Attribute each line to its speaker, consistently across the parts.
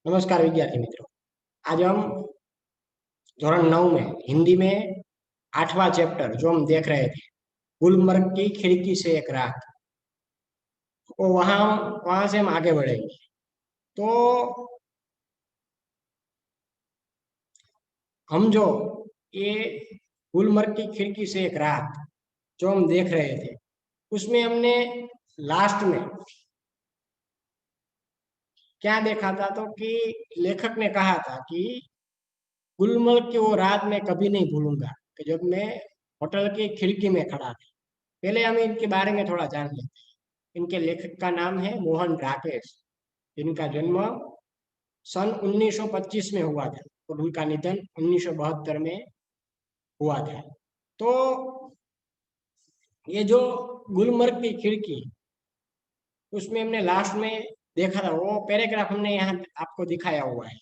Speaker 1: नमस्कार विद्यार्थी मित्रों। आज हम धोरण 9 में हिंदी में 8वां चैप्टर जो हम देख रहे थे, गुलमर्ग की खिड़की से एक रात, वो वहां से हम आगे बढ़ेंगे। तो हम जो ये गुलमर्ग की खिड़की से एक रात जो हम देख रहे थे, उसमें हमने लास्ट में क्या देखा था, तो कि लेखक ने कहा था कि गुलमर्ग की वो रात मैं कभी नहीं भूलूंगा, कि जब मैं होटल की खिड़की में खड़ा था। पहले हम इनके बारे में थोड़ा जान लेते हैं। इनके लेखक का नाम है मोहन राकेश। इनका जन्म सन 1925 में हुआ था और उनका निधन 1972 में हुआ था। तो ये जो गुलमर्ग की खिड़की, उसमें हमने लास्ट में देखा था, वो पैराग्राफ हमने यहाँ आपको दिखाया हुआ है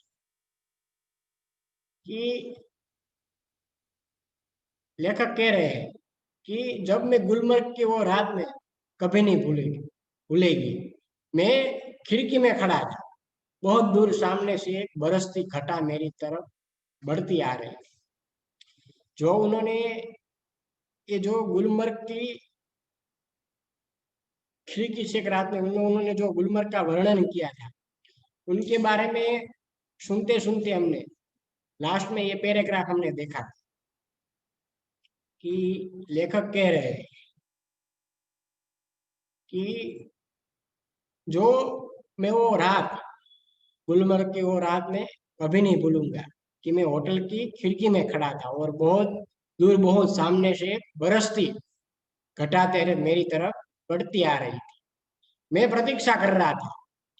Speaker 1: कि लेखक कह रहे हैं कि जब मैं गुलमर्ग की वो रात में कभी नहीं भूलेगी। मैं खिड़की में खड़ा था, बहुत दूर सामने से एक बरसती घटा मेरी तरफ बढ़ती आ रही थी। जो उन्होंने ये जो गुलमर्ग की खिड़की से एक रात में उन्होंने जो गुलमर्ग का वर्णन किया था, उनके बारे में सुनते सुनते हमने लास्ट में ये पैराग्राफ हमने देखा कि लेखक कह रहे हैं कि जो मैं वो रात, गुलमर्ग की वो रात में कभी नहीं भूलूंगा, कि मैं होटल की खिड़की में खड़ा था और बहुत दूर, बहुत सामने से बरसती घटा तेरे मेरी तरफ बढ़ती आ रही थी। मैं प्रतीक्षा कर रहा था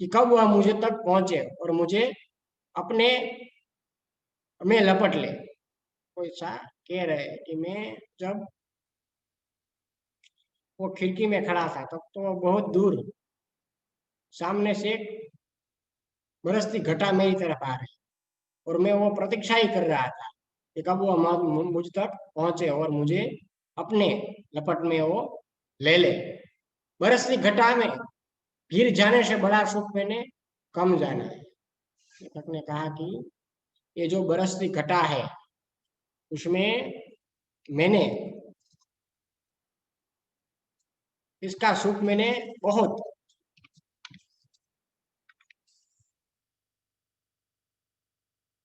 Speaker 1: कि कब वह मुझे तक पहुंचे और मुझे अपने में लपट ले। कोई सा कह रहे हैं कि मैं जब वो खिड़की में खड़ा था, तब तो बहुत दूर सामने से एक बरसती घटा मेरी तरफ आ रही, और मैं वो प्रतीक्षा ही कर रहा था कि कब वो मुझ तक पहुंचे और मुझे अपने लपट में वो ले ले। बरसती घटा में गिर जाने से बड़ा सुख मैंने कम जाना है। लेखक ने कहा कि ये जो बरसती घटा है, उसमें मैंने इसका सुख मैंने बहुत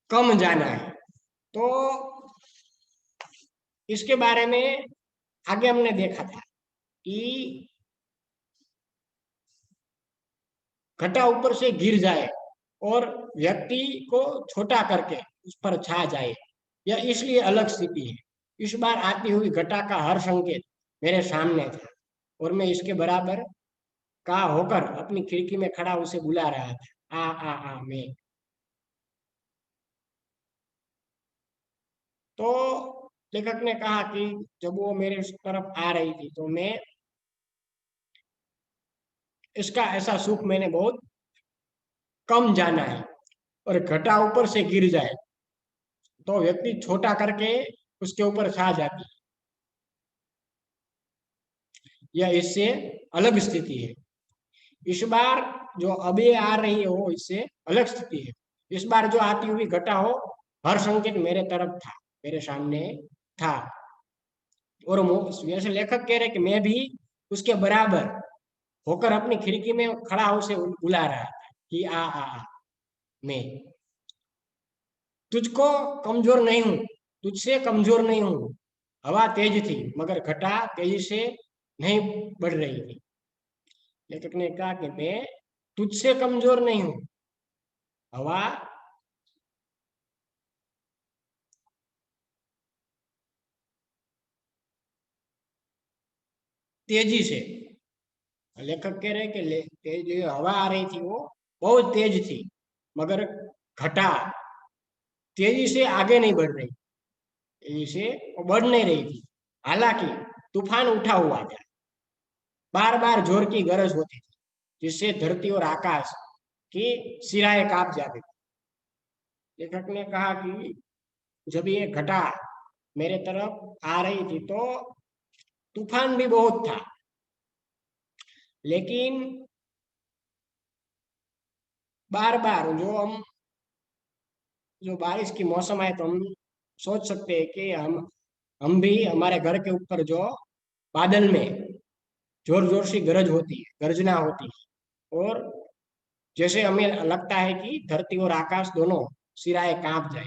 Speaker 1: कम जाना है। तो इसके बारे में आगे हमने देखा था कि घटा ऊपर से गिर जाए और व्यक्ति को छोटा करके उस पर छा जाए, यह इसलिए अलग स्थिति है। इस बार आती हुई घटा का हर संकेत मेरे सामने था और मैं इसके बराबर का होकर अपनी खिड़की में खड़ा उसे बुला रहा था, आ मैं। तो लेखक ने कहा कि जब वो मेरे तरफ आ रही थी, तो मैं इसका ऐसा सुख मैंने बहुत कम जाना है। और घटा ऊपर से गिर जाए तो व्यक्ति छोटा करके उसके ऊपर छा जाती है, यह इससे अलग स्थिति है। इस बार जो अभी आ रही है, वो इससे अलग स्थिति है। इस बार जो आती हुई घटा हो, हर संकेत मेरे तरफ था, मेरे सामने था। और वैसे लेखक कह रहे कि मैं भी उसके बराबर होकर अपनी खिड़की में खड़ा उसे बुला रहा था कि आ मैं तुझको कमजोर नहीं हूं, तुझसे कमजोर नहीं हूं। हवा तेज थी मगर घटा तेजी से नहीं बढ़ रही थी। लेखक ने कहा कि मैं तुझसे कमजोर नहीं हूं। हवा तेजी से, लेखक कह रहे हैं कि तेज जो हवा आ रही थी वो बहुत तेज थी, मगर घटा तेजी से आगे नहीं बढ़ रही, तेजी से वो बढ़ नहीं रही थी। हालांकि तूफान उठा हुआ था, बार बार जोर की गरज होती थी, जिससे धरती और आकाश की सिराएं कांप जाती थी। लेखक ने कहा कि जब ये घटा मेरे तरफ आ रही थी, तो तूफान भी बहुत था, लेकिन बार बार जो हम जो बारिश की मौसम आए तो हम सोच सकते हैं कि हम भी हमारे घर के ऊपर जो बादल में जोर जोर से गरज होती है, गर्जना होती है, और जैसे हमें लगता है कि धरती और आकाश दोनों सिराए कांप जाए,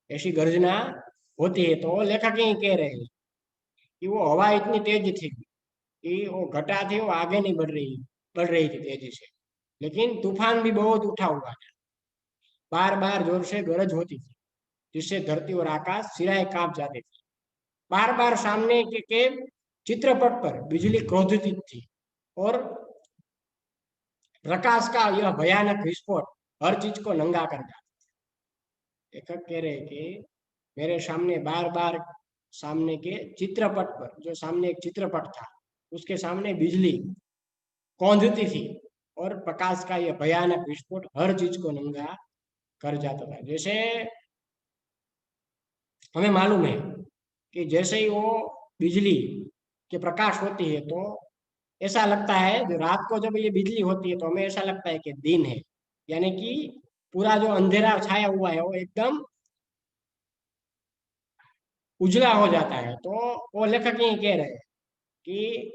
Speaker 1: ऐसी गर्जना होती है। तो लेखक यही कह रहे हैं कि वो हवा इतनी तेज थी कि वो घटा थी, वो आगे नहीं बढ़ रही थी तेजी से, लेकिन तूफान भी बहुत उठा हुआ था, बार बार जोर से गरज होती थी, जिससे धरती और आकाश सिराए कांप जाते थे। बार बार सामने के चित्रपट पर बिजली क्रोधित थी, और प्रकाश का यह भयानक विस्फोट हर चीज को नंगा कर डाला। लेखक कह रहे हैं कि मेरे सामने बार बार सामने के चित्रपट पर, जो सामने एक चित्रपट था, उसके सामने बिजली कौंधती थी, और प्रकाश का यह भयानक विस्फोट हर चीज को नंगा कर जाता था। जैसे हमें मालूम है कि जैसे ही वो बिजली के प्रकाश होती है तो ऐसा लगता है, जो रात को जब ये बिजली होती है तो हमें ऐसा लगता है कि दिन है, यानी कि पूरा जो अंधेरा छाया हुआ है वो एकदम उजला हो जाता है। तो वो लेखक ये कह रहे हैं कि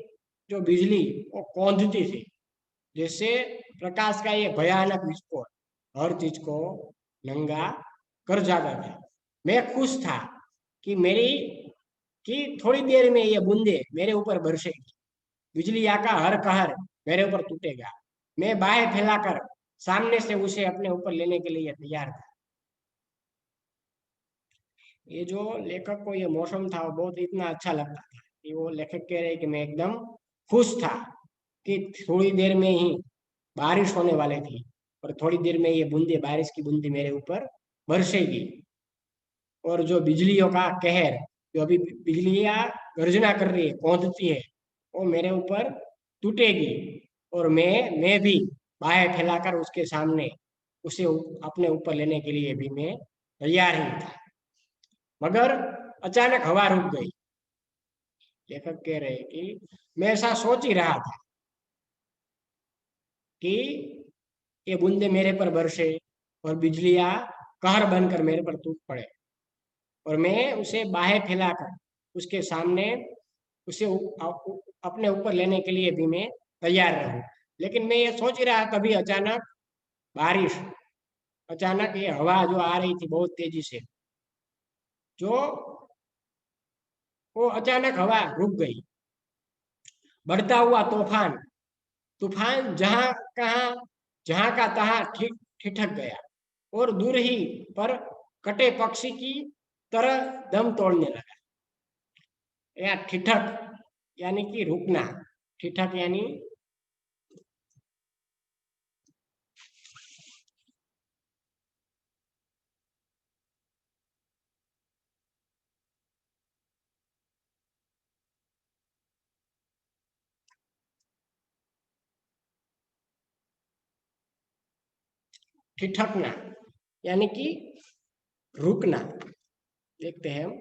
Speaker 1: जो बिजली वो कौंधती थी, जिससे प्रकाश का ये भयानक विस्फोट हर चीज को नंगा कर जाता था। मैं खुश था कि मेरी कि थोड़ी देर में ये बूंदे मेरे ऊपर बरसेगी, बिजली का हर कहर मेरे ऊपर टूटेगा। मैं बाहें फैलाकर सामने से उसे अपने ऊपर लेने के लिए तैयार था। ये जो लेखक को ये मौसम था वो बहुत इतना अच्छा लगता था कि वो लेखक कह रहे कि मैं एकदम खुश था कि थोड़ी देर में ही बारिश होने वाली थी, और थोड़ी देर में ये बूंदे, बारिश की बूंदे मेरे ऊपर बरसेगी, और जो बिजलियों का कहर, जो अभी बिजलियां गर्जना कर रही है, कौंधती है, वो मेरे ऊपर टूटेगी, और मैं भी बाहें फैलाकर उसके सामने उसे अपने ऊपर लेने के लिए भी मैं तैयार ही था। मगर अचानक हवा रुक गई। लेखक कह रहे हैं कि मैं ऐसा सोच ही रहा था कि ये बूंदे मेरे पर बरसे और बिजलियां कहर बनकर मेरे पर टूट पड़े, और मैं उसे बाहें फैलाकर उसके सामने उसे अपने ऊपर लेने के लिए भी मैं तैयार रहूं। लेकिन मैं ये सोच ही रहा, तभी अचानक बारिश, अचानक ये हवा जो आ रही थी बहुत तेजी से, जो वो अचानक हवा रुक गई। बढ़ता हुआ तूफान तूफान जहां का तहां ठिठक गया, और दूर ही पर कटे पक्षी की तरह दम तोड़ने लगा। या ठिठक यानी कि रुकना, ठिठक यानी ठिठकना, यानी कि रुकना। देखते हैं हम।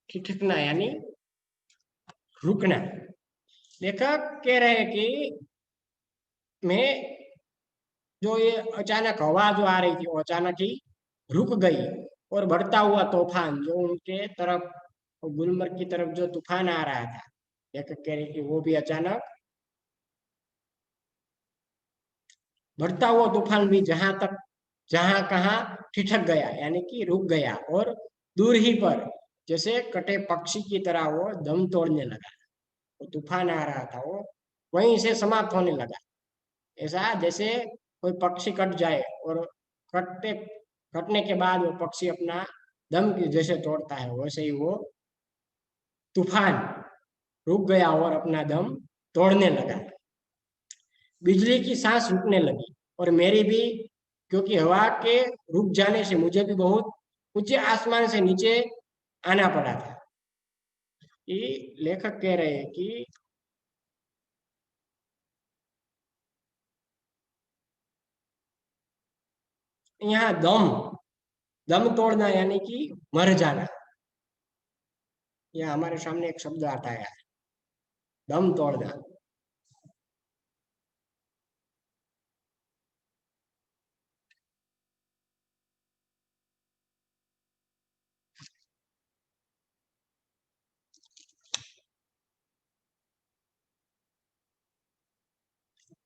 Speaker 1: ठिठकना यानी रुकना। लेखक कह रहे हैं कि मैं जो ये अचानक हवा जो आ रही थी वो अचानक ही रुक गई, और बढ़ता हुआ तूफान जो उनके तरफ, गुलमर्ग की तरफ जो तूफान आ रहा था, लेखक कह रहे कि वो भी अचानक, बढ़ता हुआ तूफान भी जहां कहाँ ठिठक गया, यानी कि रुक गया, और दूर ही पर जैसे कटे पक्षी की तरह वो दम तोड़ने लगा। वो तूफान आ रहा था, वो वहीं से समाप्त होने लगा। ऐसा जैसे कोई पक्षी कट जाए, और कटते कटने के बाद वो पक्षी अपना दम जैसे तोड़ता है, वैसे ही वो तूफान रुक गया और अपना दम तोड़ने लगा। बिजली की सांस रुकने लगी, और मेरी भी, क्योंकि हवा के रुक जाने से मुझे भी बहुत ऊंचे आसमान से नीचे आना पड़ा था। ये लेखक कह रहे हैं कि यहाँ दम, दम तोड़ना यानी कि मर जाना। यहाँ हमारे सामने एक शब्द आता है, दम तोड़ना।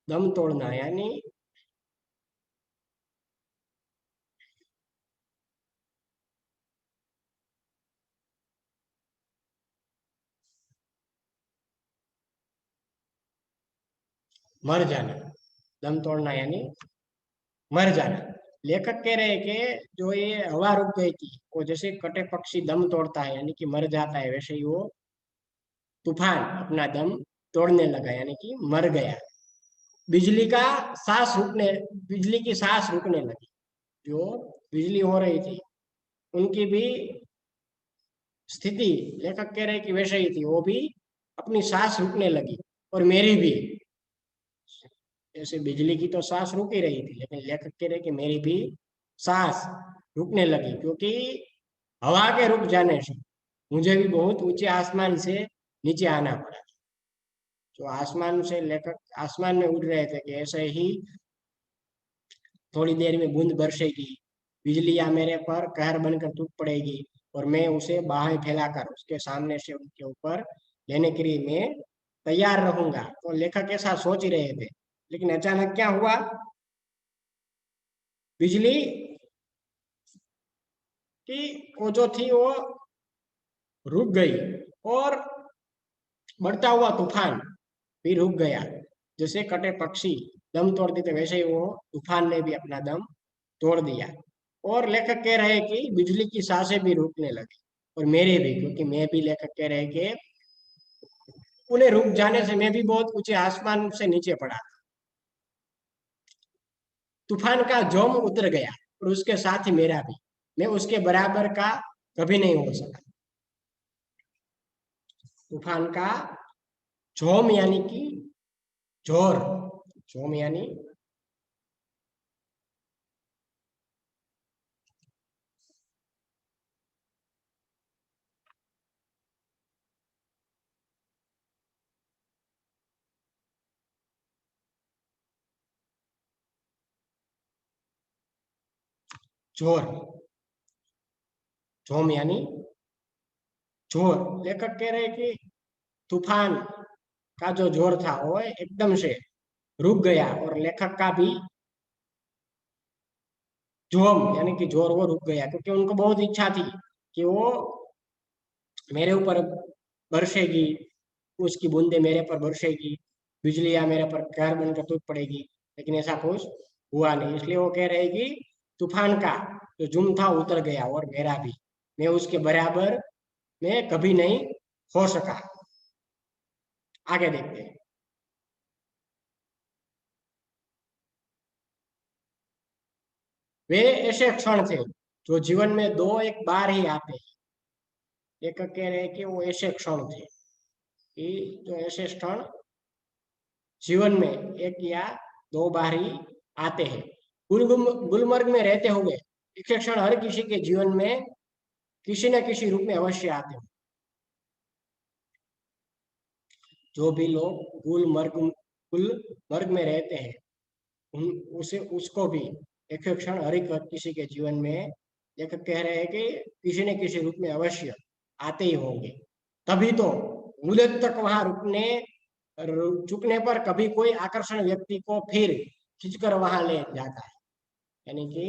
Speaker 1: दम तोड़ना यानी मर जाना। दम तोड़ना यानी मर जाना। लेखक कह रहे हैं कि जो ये हवा रुक गई थी, वो जैसे कटे पक्षी दम तोड़ता है यानी कि मर जाता है, वैसे ही वो तूफान अपना दम तोड़ने लगा यानी कि मर गया। बिजली का सांस रुकने बिजली की सांस रुकने लगी। जो बिजली हो रही थी उनकी भी स्थिति, लेखक कह रहे हैं कि वैसे ही थी, वो भी अपनी सांस रुकने लगी। और मेरी भी, जैसे बिजली की तो सांस रुक ही रही थी, लेकिन लेखक कह रहे हैं कि मेरी भी सांस रुकने लगी, क्योंकि हवा के रुक जाने से मुझे भी बहुत ऊंचे आसमान से नीचे आना पड़ा। जो आसमान से, लेखक आसमान में उड़ रहे थे कि ऐसे ही थोड़ी देर में बूंद बरसेगी, बिजली या मेरे पर कहर बनकर टूट पड़ेगी, और मैं उसे बाहें फैलाकर उसके सामने से उनके ऊपर लेने के लिए मैं तैयार रहूंगा। तो लेखक ऐसा सोच ही रहे थे, लेकिन अचानक क्या हुआ, बिजली की वो जो थी वो रुक गई, और बढ़ता हुआ तूफान भी रुक गया। जैसे कटे पक्षी दम तोड़ देते, वैसे ही वो तूफान ने भी अपना दम तोड़ दिया। और लेखक कह रहे हैं कि बिजली की सांसें भी रुकने लगी, और मेरे भी, क्योंकि मैं भी, लेखक कह रहे हैं कि उन्हें रुक जाने से मैं भी बहुत ऊंचे आसमान से नीचे पड़ा। तूफान का जोम उतर गया, और उसके साथ ही मेरा भी। मैं उसके बराबर का कभी नहीं हो सका। तूफान का जोम यानी कि जोर, जोम यानी जोर, जोम यानी जोर। लेखक कह रहे हैं कि तूफान का जो जोर था वो एकदम से रुक गया, और लेखक का भी जोम यानी कि जोर वो रुक गया, क्योंकि उनको बहुत इच्छा थी कि वो मेरे ऊपर बरसेगी, उसकी बूंदे मेरे पर बरसेगी, बिजलियां मेरे पर कहर बनकर टूट पड़ेगी। लेकिन ऐसा कुछ हुआ नहीं, इसलिए वो कह रहे हैं कि तूफान का जो जुम था उतर गया, और मेरा भी, मैं उसके बराबर में कभी नहीं हो सका। आगे देखते हैं। वे ऐसे क्षण थे जो जीवन में दो एक बार ही आते हैं। लेखक कह रहे हैं कि वो ऐसे क्षण थे कि जो ऐसे क्षण जीवन में एक या दो बार ही आते हैं। गुलमर्ग में रहते हुए एक क्षण हर किसी के जीवन में किसी न किसी रूप में अवश्य आते हैं। जो भी लोग गुलमर्ग में रहते हैं, उन उसे उसको भी एक क्षण हर एक किसी के जीवन में, लेखक कह रहे हैं कि किसी न किसी रूप में अवश्य आते ही होंगे। तभी तो मुदत तक वहां चुकने पर कभी कोई आकर्षण व्यक्ति को फिर खींचकर वहां ले जाता है। यानी कि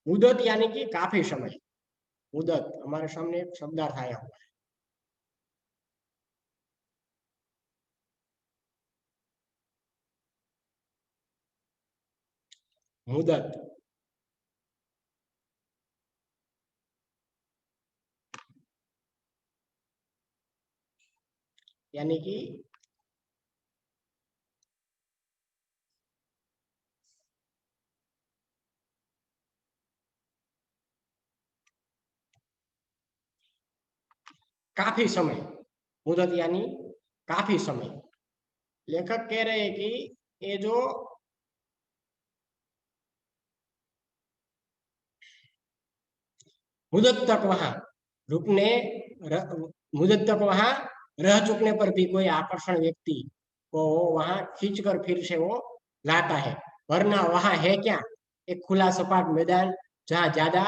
Speaker 1: मुदत यानी कि काफी समय। मुदत हमारे सामने एक शब्दार्थ आया हुआ है, मुदत यानी कि काफी समय। मुदत यानी काफी समय। लेखक कह रहे हैं कि ये जो मुदत तक वहां रुकने मुदत तक वहां रह चुकने पर भी कोई आकर्षण व्यक्ति को वहां खींच कर फिर से वो लाता है। वरना वहां है क्या, एक खुला सपाट मैदान जहाँ ज्यादा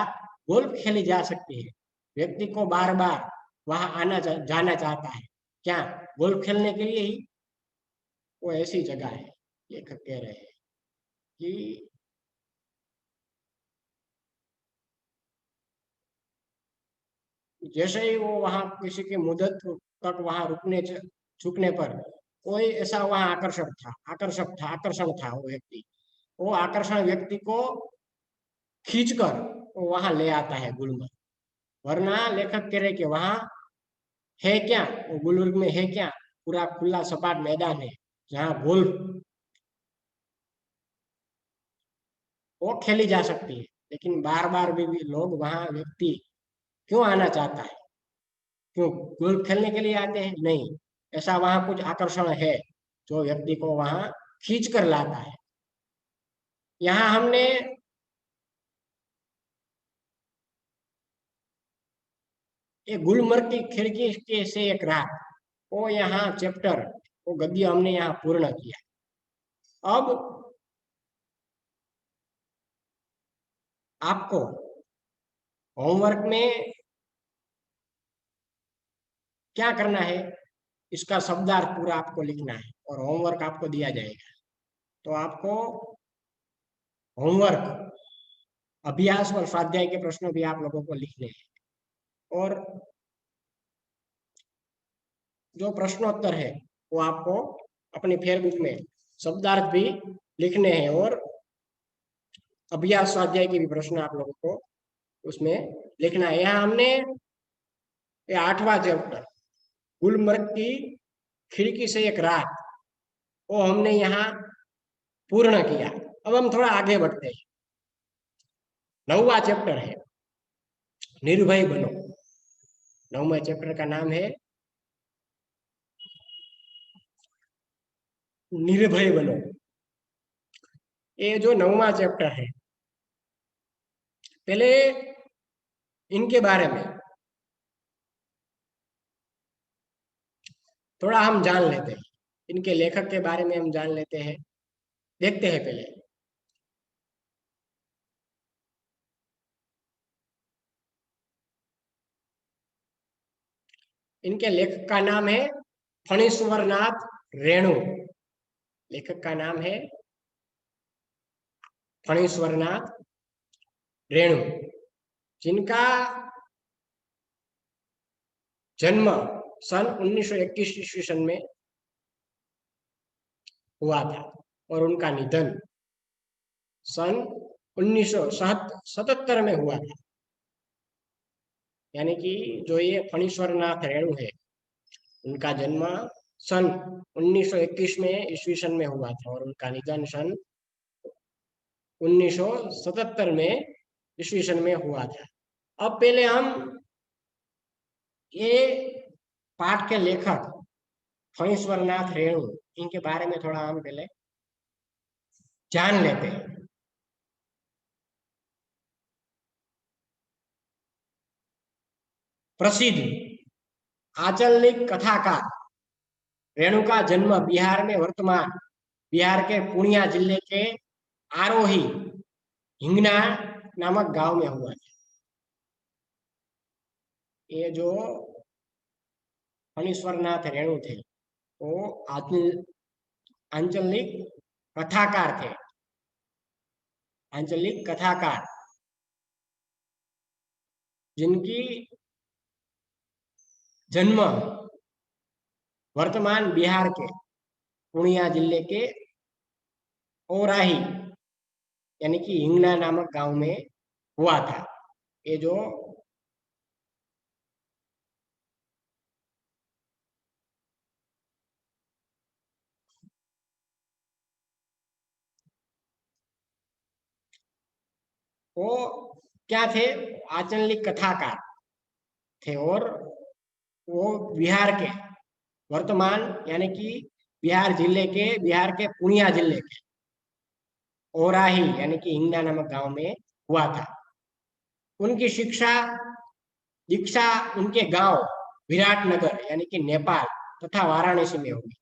Speaker 1: गोल्फ खेली जा सकती है। व्यक्ति को बार बार वहां जाना चाहता है। क्या गोल्फ खेलने के लिए ही वो ऐसी जगह है। लेखक कह रहे हैं कि जैसे ही वो वहां किसी की मुदत तक वहां चुकने पर कोई ऐसा वहां आकर्षण था वो व्यक्ति, वो आकर्षण व्यक्ति को खींचकर वो वहां ले आता है गुलमर्ग। वरना लेखक कह रहे कि वहां है क्या, वो गुलमर्ग में है क्या, पूरा खुला सपाट मैदान है जहाँ गोल्फ वो खेली जा सकती है। लेकिन बार बार भी लोग वहां व्यक्ति क्यों आना चाहता है, क्यों गोल्फ खेलने के लिए आते हैं? नहीं, ऐसा वहां कुछ आकर्षण है जो व्यक्ति को वहां खींच कर लाता है। यहाँ हमने एक गुलमर्ग की खिड़की के से एक रात, वो यहाँ चैप्टर, वो गद्य हमने यहाँ पूर्ण किया। अब आपको होमवर्क में क्या करना है, इसका शब्दार्थ पूरा आपको लिखना है और होमवर्क आपको दिया जाएगा। तो आपको होमवर्क, अभ्यास और स्वाध्याय के प्रश्न भी आप लोगों को लिखने हैं। और जो प्रश्नोत्तर है वो आपको अपनी फेयरबुक में शब्दार्थ भी लिखने हैं और अभ्यास स्वाध्याय के भी प्रश्न आप लोगों को उसमें लिखना है। यहाँ हमने ये 8वां चैप्टर गुलमर्ग की खिड़की से एक रात, वो हमने यहाँ पूर्ण किया। अब हम थोड़ा आगे बढ़ते हैं। 9वां चैप्टर है निर्भय बनो। 9वें चैप्टर का नाम है निर्भय बनो। ये जो 9वां चैप्टर है, पहले इनके बारे में थोड़ा हम जान लेते हैं, इनके लेखक के बारे में हम जान लेते हैं। देखते हैं पहले। इनके लेखक का नाम है फणीश्वरनाथ रेणु। लेखक का नाम है फणीश्वरनाथ रेणु, जिनका जन्म सन 1921 ईस्वी सन में हुआ था और उनका निधन सन 1977 में हुआ था। यानी कि जो ये फणीश्वरनाथ रेणु है, उनका जन्म सन 1921 में ईस्वी सन में हुआ था और उनका निधन सन 1977 में ईस्वी सन में हुआ था। अब पहले हम ये पाठ के लेखक फणीश्वरनाथ रेणु, इनके बारे में थोड़ा हम पहले जान लेते हैं। प्रसिद्ध आंचलिक कथाकार रेणु का जन्म बिहार के पूर्णिया जिले के आरोही हिंगना नामक गांव में हुआ था। ये जो फणीश्वरनाथ रेणु थे वो आंचलिक कथाकार थे। आंचलिक कथाकार जिनकी जन्म वर्तमान बिहार के पूर्णिया जिले के ओराही यानी कि हिंगना नामक गांव में हुआ था। ये जो वो क्या थे, आंचलिक कथाकार थे और वो बिहार के वर्तमान यानी कि बिहार के पूर्णिया जिले के ओराही यानी कि हिंगना नामक गांव में हुआ था। उनकी शिक्षा दीक्षा उनके गांव विराटनगर यानी कि नेपाल तथा वाराणसी में हुई।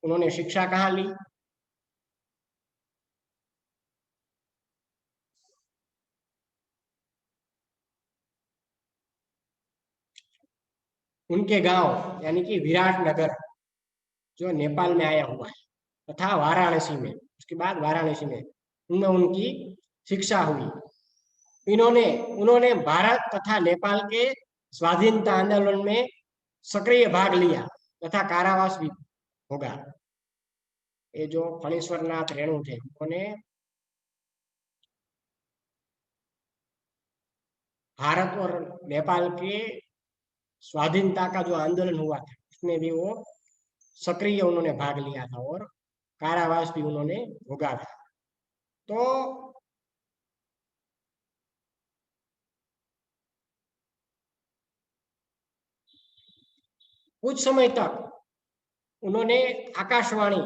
Speaker 1: उन्होंने शिक्षा कहाँ ली? उनके गांव यानी कि विराटनगर जो नेपाल में आया हुआ है तथा वाराणसी में, उसके बाद वाराणसी में उनमें उनकी शिक्षा हुई। इन्होंने उन्होंने भारत तथा नेपाल के स्वाधीनता आंदोलन में सक्रिय भाग लिया तथा कारावास भी होगा। ये जो फणीश्वर नाथ रेणु थे उन्होंने भारत और नेपाल के स्वाधीनता का जो आंदोलन हुआ था उसमें भी वो सक्रिय उन्होंने भाग लिया था और कारावास भी उन्होंने भोगा था। तो कुछ समय तक उन्होंने आकाशवाणी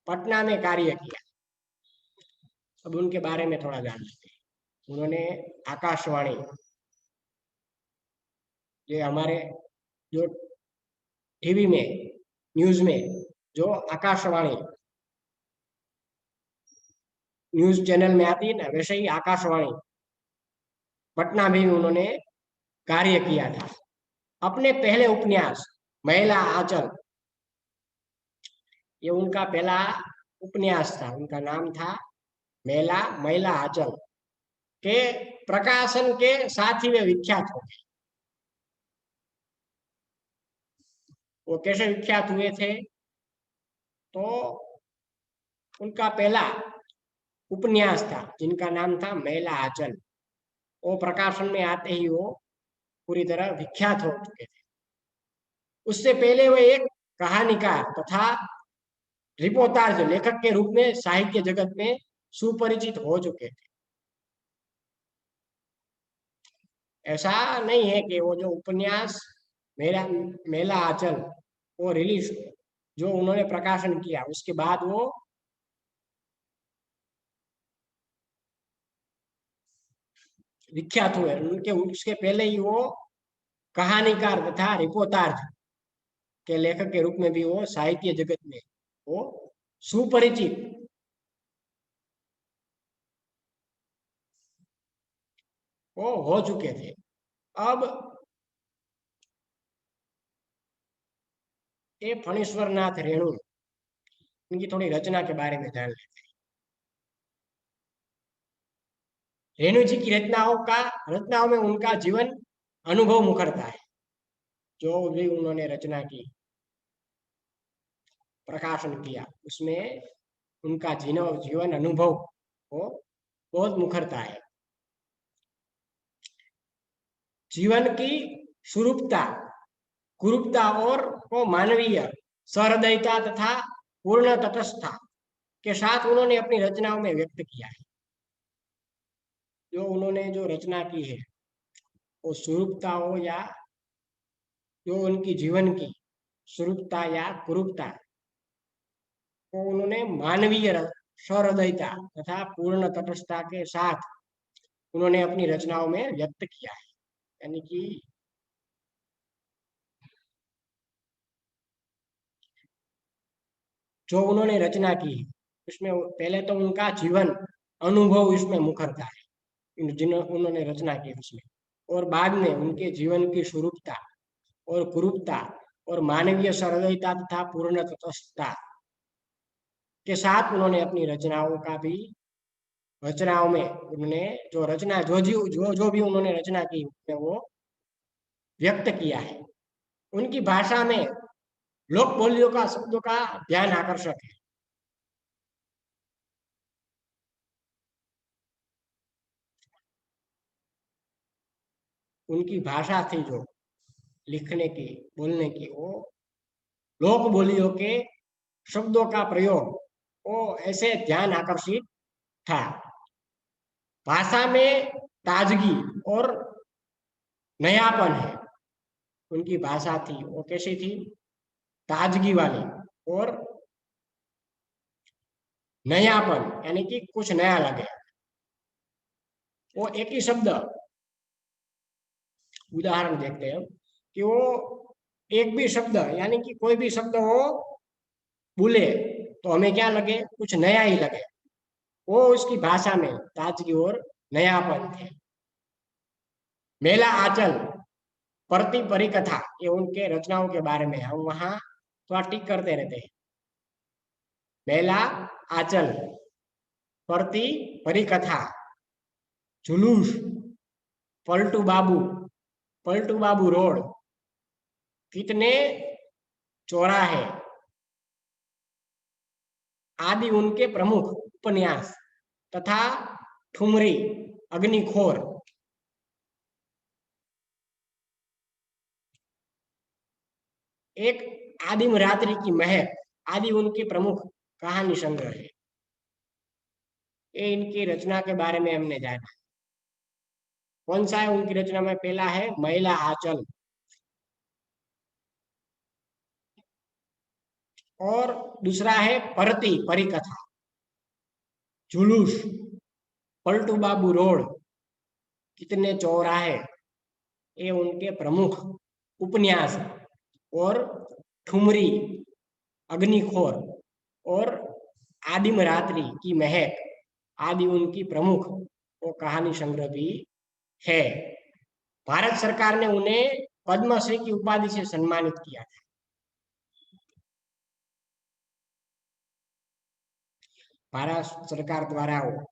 Speaker 1: पटना में कार्य किया। अब उनके बारे में थोड़ा जान लेते हैं। उन्होंने आकाशवाणी, ये हमारे जो टीवी में न्यूज में जो आकाशवाणी न्यूज चैनल में आती है ना, वैसे ही आकाशवाणी पटना में भी उन्होंने कार्य किया था। अपने पहले उपन्यास महिला आंचल, ये उनका पहला उपन्यास था, उनका नाम था महिला महिला आंचल के प्रकाशन के साथ ही वे विख्यात हो गए। वो कैसे विख्यात हुए थे? तो उनका पहला उपन्यास था जिनका नाम था महिला आंचल, वो प्रकाशन में आते ही वो पूरी तरह विख्यात हो चुके थे। उससे पहले वे एक कहानीकार तथा रिपोर्टाज लेखक के रूप में साहित्य जगत में सुपरिचित हो चुके थे। ऐसा नहीं है कि वो जो उपन्यास मेरा मेला आंचल वो रिलीज जो उन्होंने प्रकाशन किया उसके बाद वो विख्यात हुए, उनके उसके पहले ही वो कहानीकार तथा रिपोर्टाज के लेखक के रूप में भी वो साहित्य जगत में वो सुपरिचित वो हो चुके थे। अब ये फणीश्वर नाथ रेणु, इनकी थोड़ी रचना के बारे में जान लेते हैं। रेणु जी की रचनाओं में उनका जीवन अनुभव मुखरता है। जो भी उन्होंने रचना की, प्रकाशन किया, उसमें उनका जीवन अनुभव वो बहुत मुखरता है। जीवन की स्वरूपता, कुरूपता और को मानवीय सहृदयता तथा पूर्ण तटस्थता के साथ उन्होंने अपनी रचनाओं में व्यक्त किया है। जो उन्होंने जो रचना की है वो स्वरूपता हो या जो उनकी जीवन की स्वरूपता या कुरूपता को उन्होंने मानवीय सहृदयता तथा पूर्ण तटस्थता के साथ उन्होंने अपनी रचनाओं में व्यक्त किया है। यानी कि जो उन्होंने रचना की है उसमें पहले तो उनका जीवन अनुभव इसमें मुखरता है, जिन उन्होंने रचना की उसमें, और बाद में उनके जीवन की स्वरूपता और कुरूपता और मानवीय सहृदयता तथा पूर्ण तटस्थता के साथ उन्होंने अपनी रचनाओं का भी रचनाओं में उन्होंने जो रचना जो भी उन्होंने रचना की उसमें वो व्यक्त किया है। उनकी भाषा में लोक बोलियों का शब्दों का ध्यान आकर्षक है। उनकी भाषा थी जो लिखने की बोलने की, वो लोक बोलियों के शब्दों का प्रयोग वो ऐसे ध्यान आकर्षित था। भाषा में ताजगी और नयापन है। उनकी भाषा थी वो कैसी थी? ताजगी वाली और नयापन, यानी कि कुछ नया लगे। वो एक ही शब्द उदाहरण देखते हैं कि वो एक भी शब्द यानी कि कोई भी शब्द वो बोले तो हमें क्या लगे, कुछ नया ही लगे। वो उसकी भाषा में ताजगी और नयापन थे। मेला आंचल, परती परिकथा, ये उनके रचनाओं के बारे में हम वहां थोड़ा टिक करते रहते हैं। मेला आंचल, परती परिकथा, जुलूस, पलटू बाबू, पलटू बाबू रोड, कितने चौराहे आदि उनके प्रमुख उपन्यास तथा ठुमरी, अग्निखोर, एक आदिम रात्रि की महक आदि उनके प्रमुख कहानी संग्रह है। ये इनकी रचना के बारे में हमने जाना। कौन सा है उनकी रचना में? पहला है महिला आंचल, और दूसरा है परती परिकथा, जुलूस, पलटू बाबू रोड, कितने चौराहे, ये उनके प्रमुख उपन्यास, और ठुमरी, अग्निखोर, और आदिम रात्रि की महक आदि उनकी प्रमुख वो कहानी संग्रह भी है। भारत सरकार ने उन्हें पद्मश्री की उपाधि से सम्मानित किया था। भारत सरकार द्वारा वो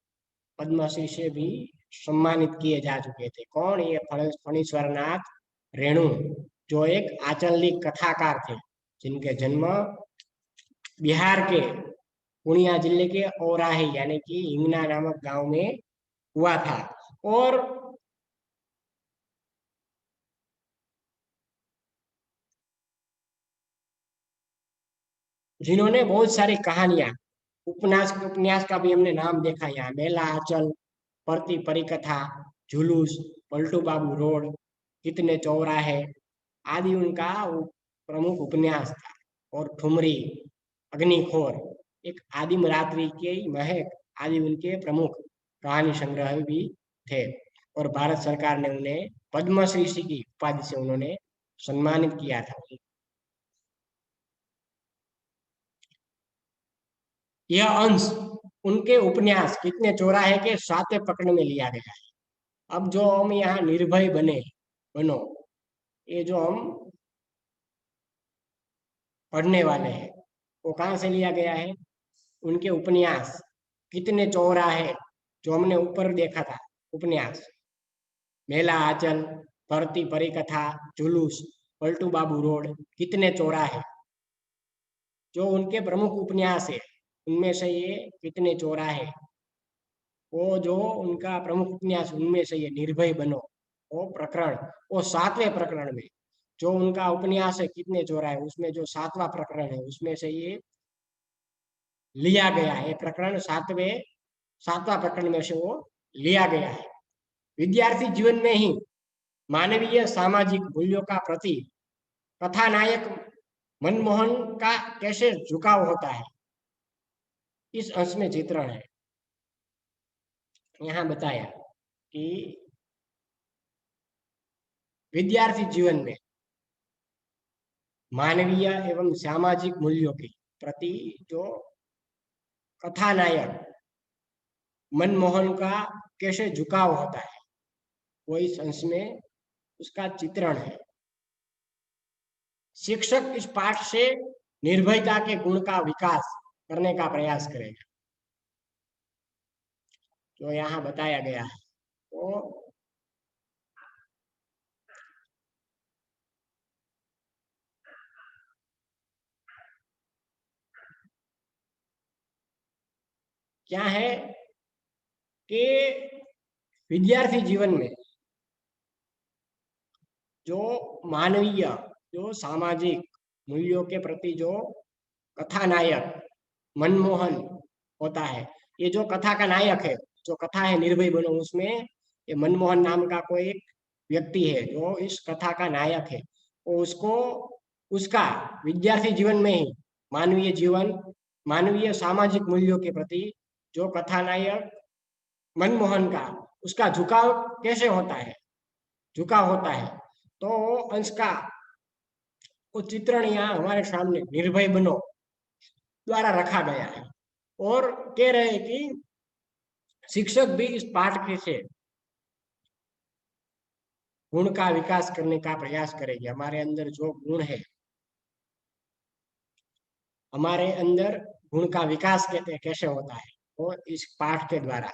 Speaker 1: पद्मश्री से भी सम्मानित किए जा चुके थे। कौन? ये फणीश्वर नाथ रेणु, जो एक आंचलिक कथाकार थे, जिनके जन्म बिहार के पूर्णिया जिले के औराही यानी कि हिंगना नामक गांव में हुआ था। और जिन्होंने बहुत सारी कहानियां, उपन्यास उपन्यास का भी हमने नाम देखा यहाँ, मेला आंचल, परती परिकथा, जुलूस, पलटू बाबू रोड, कितने चौराहे आदि उनका प्रमुख उपन्यास था। और ठुमरी, अग्निखोर, एक आदिम रात्रि की महक आदि उनके प्रमुख कहानी संग्रह भी थे। और भारत सरकार ने उन्हें पद्मश्री की उपाधि से उन्होंने सम्मानित किया था। यह अंश उनके उपन्यास कितने चौराहे के 7वें प्रकरण में लिया गया है। अब जो हम यहाँ निर्भय बनो, ये जो हम पढ़ने वाले हैं, वो कहाँ से लिया गया है? उनके उपन्यास कितने चौराहे, जो हमने ऊपर देखा था उपन्यास, मेला आंचल, भरती परिकथा, जुलूस, पलटू बाबू रोड, कितने चौराहे, जो उनके प्रमुख उपन्यास है, उनमें से ये कितने चौराहे, वो जो उनका प्रमुख उपन्यास, उनमें से ये निर्भय बनो, वो प्रकरण, वो 7वें प्रकरण में जो उनका उपन्यास है कितने चौराहे, उसमें जो 7वां प्रकरण है, उसमें से ये लिया गया है। प्रकरण 7वां प्रकरण में से वो लिया गया है। विद्यार्थी जीवन में ही मानवीय सामाजिक मूल्यों का प्रति कथानायक मनमोहन का कैसे झुकाव होता है, इस अंश में चित्रण है। यहाँ बताया कि विद्यार्थी जीवन में मानवीय एवं सामाजिक मूल्यों के प्रति जो कथानायक मनमोहन का कैसे झुकाव होता है, वो इस अंश में उसका चित्रण है। शिक्षक इस पाठ से निर्भयता के गुण का विकास करने का प्रयास करेगा, जो यहाँ बताया गया है। तो क्या है कि विद्यार्थी जीवन में जो मानवीय, जो सामाजिक मूल्यों के प्रति जो कथानायक मनमोहन होता है, ये जो कथा का नायक है, जो कथा है निर्भय बनो, उसमें ये मनमोहन नाम का कोई एक व्यक्ति है जो इस कथा का नायक है। वो उसको उसका विद्यार्थी जीवन में ही मानवीय जीवन, मानवीय सामाजिक मूल्यों के प्रति जो कथानायक मनमोहन का उसका झुकाव कैसे होता है, झुकाव होता है, तो अंश का वो चित्रण यहाँ हमारे सामने निर्भय बनो द्वारा रखा गया है और कह रहे हैं कि शिक्षक भी इस पाठ के से गुण का विकास करने का प्रयास करेंगे। हमारे अंदर जो गुण है, हमारे अंदर गुण का विकास कहते हैं कैसे होता है, वो इस पाठ के द्वारा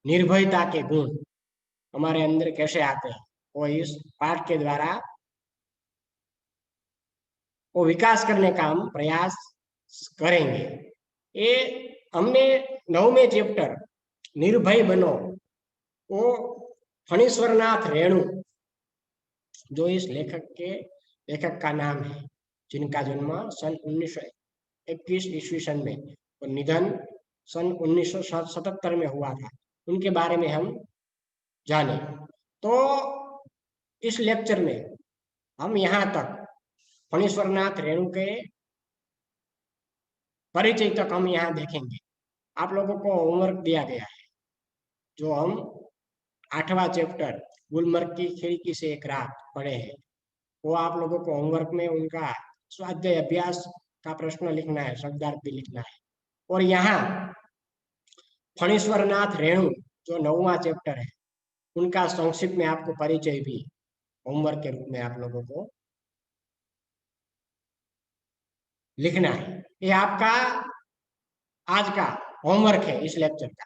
Speaker 1: निर्भयता के गुण हमारे अंदर कैसे आते हैं, वो इस पाठ के द्वारा वो विकास करने का हम प्रयास करेंगे। ये हमने 9वें चैप्टर निर्भय बनो, वो फणीश्वरनाथ रेणु जो इस लेखक का नाम है, जिनका जन्म सन 1921 ईस्वी सन में और निधन सन 1977 में हुआ था, उनके बारे में हम जाने। तो इस लेक्चर में हम यहाँ तक फणीश्वरनाथ रेणु के परिचय तक हम यहाँ देखेंगे। आप लोगों को होमवर्क दिया गया है, जो हम 8वां चैप्टर गुलमर्ग की खिड़की से एक रात पढ़े हैं, वो आप लोगों को होमवर्क में उनका स्वाध्याय अभ्यास का प्रश्न लिखना है, शब्दार्थ भी लिखना है। और यहाँ फणीश्वरनाथ रेणु जो 9वां चैप्टर है, उनका संक्षिप्त में आपको परिचय भी होमवर्क के रूप में आप लोगों को लिखना है। ये आपका आज का होमवर्क है इस लेक्चर का।